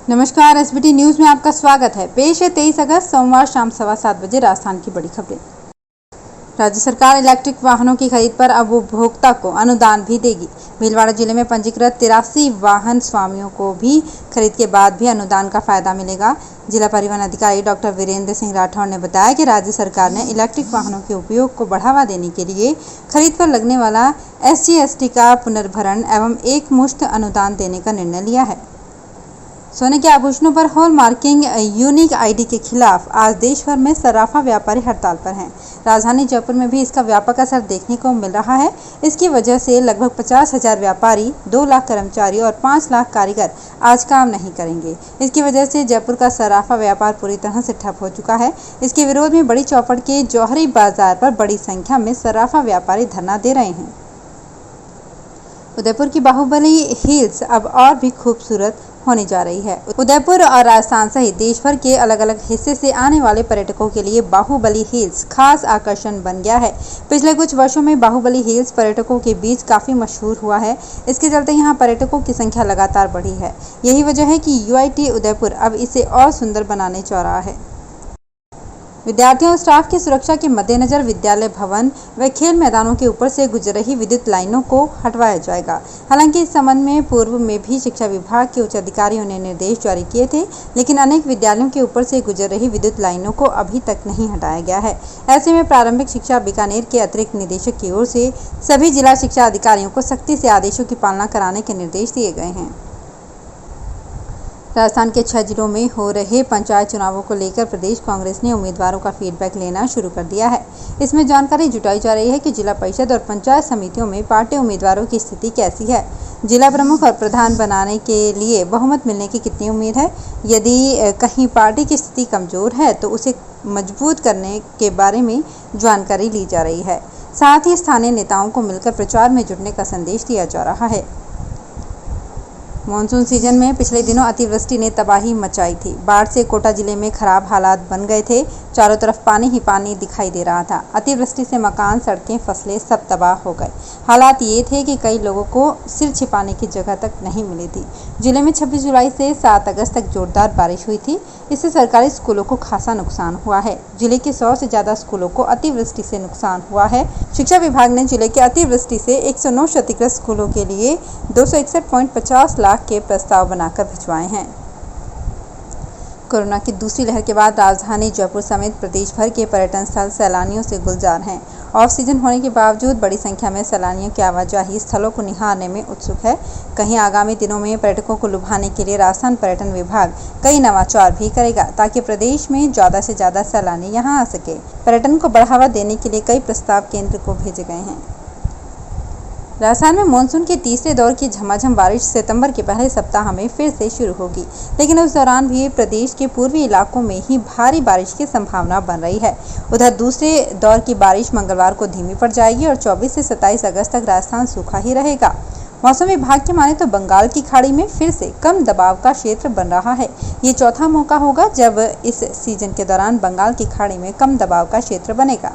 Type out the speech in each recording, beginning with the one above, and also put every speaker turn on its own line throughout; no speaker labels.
नमस्कार, SBT news में आपका स्वागत है। पेश है 23 अगस्त सोमवार शाम 7:15 बजे राजस्थान की बड़ी खबरें। राज्य सरकार इलेक्ट्रिक वाहनों की खरीद पर अब उपभोक्ता को अनुदान भी देगी। भीलवाड़ा जिले में पंजीकृत 83 वाहन स्वामियों को भी खरीद के बाद भी अनुदान का फायदा मिलेगा। जिला परिवहन अधिकारी डॉक्टर वीरेंद्र सिंह राठौड़ ने बताया कि राज्य सरकार ने इलेक्ट्रिक वाहनों के उपयोग को बढ़ावा देने के लिए खरीद पर लगने वाला SGST का पुनर्भरण एवं एक मुश्त अनुदान देने का निर्णय लिया है। सोने के आभूषणों पर हॉलमार्किंग यूनिक आईडी के खिलाफ आज देश भर में सराफा व्यापारी हड़ताल पर हैं। राजधानी जयपुर में भी इसका व्यापक असर देखने को मिल रहा है। इसकी वजह से लगभग 50,000 व्यापारी, 2 लाख कर्मचारी और 5 लाख कारीगर आज काम नहीं करेंगे। इसकी वजह से जयपुर का सराफा व्यापार पूरी तरह से ठप हो चुका है। इसके विरोध में बड़ी चौपड़ के जौहरी बाजार पर बड़ी संख्या में सराफा व्यापारी धरना दे रहे हैं। उदयपुर की बाहुबली हिल्स अब और भी खूबसूरत होने जा रही है। उदयपुर और राजस्थान सहित देश भर के अलग अलग हिस्से से आने वाले पर्यटकों के लिए बाहुबली हिल्स खास आकर्षण बन गया है। पिछले कुछ वर्षों में बाहुबली हिल्स पर्यटकों के बीच काफी मशहूर हुआ है। इसके चलते यहाँ पर्यटकों की संख्या लगातार बढ़ी है। यही वजह है कि UIT उदयपुर अब इसे और सुंदर बनाने जा रहा है। विद्यार्थियों और स्टाफ की सुरक्षा के मद्देनजर विद्यालय भवन व खेल मैदानों के ऊपर से गुजर रही विद्युत लाइनों को हटवाया जाएगा। हालांकि इस संबंध में पूर्व में भी शिक्षा विभाग के उच्च अधिकारियों ने निर्देश जारी किए थे, लेकिन अनेक विद्यालयों के ऊपर से गुजर रही विद्युत लाइनों को अभी तक नहीं हटाया गया है। ऐसे में प्रारंभिक शिक्षा बीकानेर के अतिरिक्त निदेशक की ओर से सभी जिला शिक्षा अधिकारियों को सख्ती से आदेशों की पालना कराने के निर्देश दिए गए हैं। राजस्थान के 6 जिलों में हो रहे पंचायत चुनावों को लेकर प्रदेश कांग्रेस ने उम्मीदवारों का फीडबैक लेना शुरू कर दिया है। इसमें जानकारी जुटाई जा रही है कि जिला परिषद और पंचायत समितियों में पार्टी उम्मीदवारों की स्थिति कैसी है, जिला प्रमुख और प्रधान बनाने के लिए बहुमत मिलने की कितनी उम्मीद है, यदि कहीं पार्टी की स्थिति कमजोर है तो उसे मजबूत करने के बारे में जानकारी ली जा रही है। साथ ही स्थानीय नेताओं को मिलकर प्रचार में जुटने का संदेश दिया जा रहा है। मानसून सीजन में पिछले दिनों अतिवृष्टि ने तबाही मचाई थी। बाढ़ से कोटा जिले में खराब हालात बन गए थे। चारों तरफ पानी ही पानी दिखाई दे रहा था। अतिवृष्टि से मकान, सड़कें, फसलें सब तबाह हो गए। हालात ये थे कि कई लोगों को सिर छिपाने की जगह तक नहीं मिली थी। जिले में 26 जुलाई से 7 अगस्त तक जोरदार बारिश हुई थी। इससे सरकारी स्कूलों को खासा नुकसान हुआ है। जिले के 100 से ज्यादा स्कूलों को अतिवृष्टि से नुकसान हुआ है। शिक्षा विभाग ने जिले के अतिवृष्टि से 109 क्षतिग्रस्त स्कूलों के लिए 261.50 लाख के प्रस्ताव बनाकर भिजवाए हैं। कोरोना की दूसरी लहर के बाद राजधानी जयपुर समेत प्रदेश भर के पर्यटन स्थल सैलानियों से गुलजार हैं। ऑफ सीजन होने के बावजूद बड़ी संख्या में सैलानियों की आवाजाही स्थलों को निहारने में उत्सुक है। कहीं आगामी दिनों में पर्यटकों को लुभाने के लिए राजस्थान पर्यटन विभाग कई नवाचार भी करेगा, ताकि प्रदेश में ज़्यादा से ज़्यादा सैलानी यहां आ सके। पर्यटन को बढ़ावा देने के लिए कई प्रस्ताव केंद्र को भेजे गए हैं। राजस्थान में मानसून के तीसरे दौर की झमाझम बारिश सितंबर के पहले सप्ताह में फिर से शुरू होगी, लेकिन उस दौरान भी प्रदेश के पूर्वी इलाकों में ही भारी बारिश की संभावना बन रही है। उधर दूसरे दौर की बारिश मंगलवार को धीमी पड़ जाएगी और 24 से 27 अगस्त तक राजस्थान सूखा ही रहेगा। मौसम विभाग के माने तो बंगाल की खाड़ी में फिर से कम दबाव का क्षेत्र बन रहा है। ये चौथा मौका होगा जब इस सीजन के दौरान बंगाल की खाड़ी में कम दबाव का क्षेत्र बनेगा।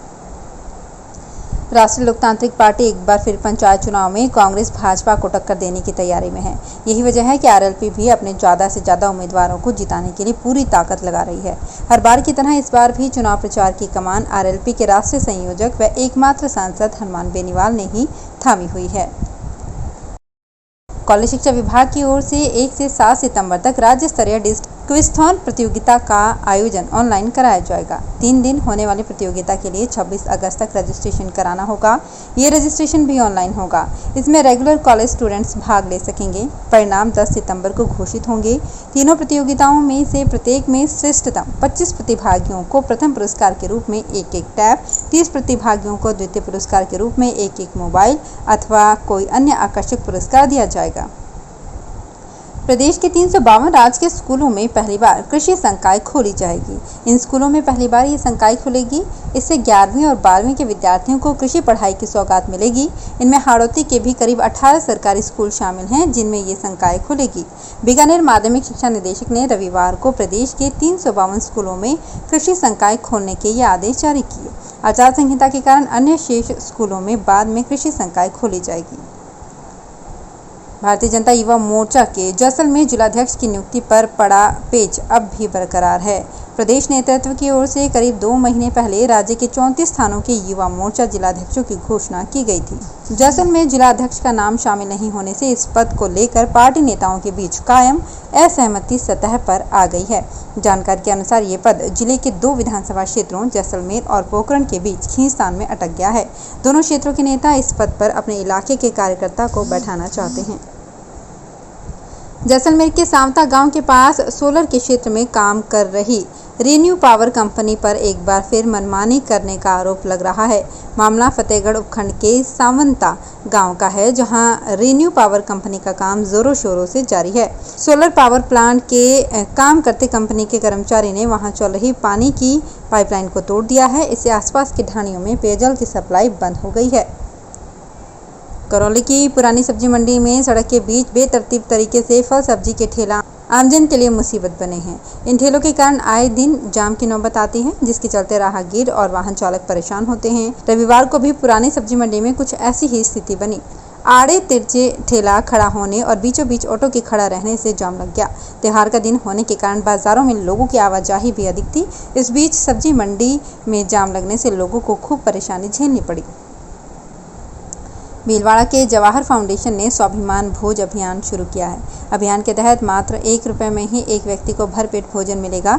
राष्ट्रीय लोकतांत्रिक पार्टी एक बार फिर पंचायत चुनाव में कांग्रेस भाजपा को टक्कर देने की तैयारी में है। यही वजह है कि RLP भी अपने ज़्यादा से ज़्यादा उम्मीदवारों को जिताने के लिए पूरी ताकत लगा रही है। हर बार की तरह इस बार भी चुनाव प्रचार की कमान RLP के राष्ट्रीय संयोजक व एकमात्र सांसद हनुमान बेनीवाल ने ही थामी हुई है। कॉलेज शिक्षा विभाग की ओर से 1 से 7 सितंबर तक राज्य स्तरीय क्विज़थॉन प्रतियोगिता का आयोजन ऑनलाइन कराया जाएगा। 3 दिन होने वाली प्रतियोगिता के लिए 26 अगस्त तक रजिस्ट्रेशन कराना होगा। ये रजिस्ट्रेशन भी ऑनलाइन होगा। इसमें रेगुलर कॉलेज स्टूडेंट्स भाग ले सकेंगे। परिणाम 10 सितंबर को घोषित होंगे। तीनों प्रतियोगिताओं में से प्रत्येक में श्रेष्ठतम 25 प्रतिभागियों को प्रथम पुरस्कार के रूप में 1-1 टैब, 30 प्रतिभागियों को द्वितीय पुरस्कार के रूप में 1-1 मोबाइल अथवा कोई अन्य आकर्षक पुरस्कार दिया जाएगा। प्रदेश के 352 राजकीय स्कूलों में पहली बार कृषि संकाय खोली जाएगी। इन स्कूलों में पहली बार ये संकाय खुलेगी। इससे 11वीं और 12वीं के विद्यार्थियों को कृषि पढ़ाई की सौगात मिलेगी। इनमें हाड़ौती के भी करीब 18 सरकारी स्कूल शामिल हैं, जिनमें ये संकाय खुलेगी। बीकानेर माध्यमिक शिक्षा निदेशक ने रविवार को प्रदेश के 352 स्कूलों में कृषि संकाय खोलने के ये आदेश जारी किए। आचार संहिता के कारण अन्य शेष स्कूलों में बाद में कृषि संकाय खोली जाएगी। भारतीय जनता युवा मोर्चा के जैसलमेर जिलाध्यक्ष की नियुक्ति पर पड़ा पेच अब भी बरकरार है। प्रदेश नेतृत्व की ओर से करीब 2 महीने पहले राज्य के 34 स्थानों के युवा मोर्चा जिलाध्यक्षों की घोषणा की गई थी। जैसलमेर जिलाध्यक्ष का नाम शामिल नहीं होने से इस पद को लेकर पार्टी नेताओं के बीच कायम असहमति सतह पर आ गई है। जानकारी के अनुसार ये पद जिले के 2 विधानसभा क्षेत्रों जैसलमेर और पोखरण के बीच खींचतान में अटक गया है। दोनों क्षेत्रों के नेता इस पद पर अपने इलाके के कार्यकर्ता को बैठाना चाहते हैं। जैसलमेर के सावता गांव के पास सोलर के क्षेत्र में काम कर रही रेन्यू पावर कंपनी पर एक बार फिर मनमानी करने का आरोप लग रहा है। मामला फतेहगढ़ उपखंड के सावंता गांव का है, जहां रेन्यू पावर कंपनी का काम जोरों शोरों से जारी है। सोलर पावर प्लांट के काम करते कंपनी के कर्मचारी ने वहां चल रही पानी की पाइपलाइन को तोड़ दिया है। इससे आसपास की ढाणियों में पेयजल की सप्लाई बंद हो गई है। करौली की पुरानी सब्जी मंडी में सड़क के बीच बेतरतीब तरीके से फल सब्जी के ठेला आमजन के लिए मुसीबत बने हैं। इन ठेलों के कारण आए दिन जाम की नौबत आती है, जिसके चलते राहगीर और वाहन चालक परेशान होते हैं। रविवार को भी पुरानी सब्जी मंडी में कुछ ऐसी ही स्थिति बनी। आड़े तिरछे ठेला खड़ा होने और बीचों बीच ऑटो के खड़ा रहने से जाम लग गया। त्योहार का दिन होने के कारण बाजारों में लोगों की आवाजाही भी अधिक थी। इस बीच सब्जी मंडी में जाम लगने से लोगों को खूब परेशानी झेलनी पड़ी। भीलवाड़ा के जवाहर फाउंडेशन ने स्वाभिमान भोज अभियान शुरू किया है। अभियान के तहत मात्र 1 रुपये में ही एक व्यक्ति को भरपेट भोजन मिलेगा।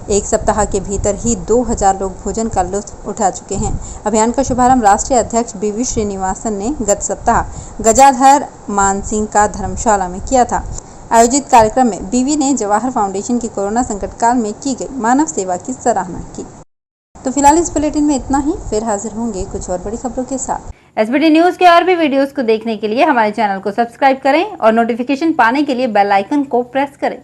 एक सप्ताह के भीतर ही 2000 लोग भोजन का लुत्फ उठा चुके हैं। अभियान का शुभारंभ राष्ट्रीय अध्यक्ष बीवी श्रीनिवासन ने गत सप्ताह गजाधर मानसिंह का धर्मशाला में किया था। आयोजित कार्यक्रम में बीवी ने जवाहर फाउंडेशन की कोरोना संकट काल में की गई मानव सेवा की सराहना की। तो फिलहाल इस बुलेटिन में इतना ही। फिर हाजिर होंगे कुछ और बड़ी खबरों के साथ।
एसबीटी न्यूज के और भी वीडियोस को देखने के लिए हमारे चैनल को सब्सक्राइब करें और नोटिफिकेशन पाने के लिए बेल आइकन को प्रेस करें।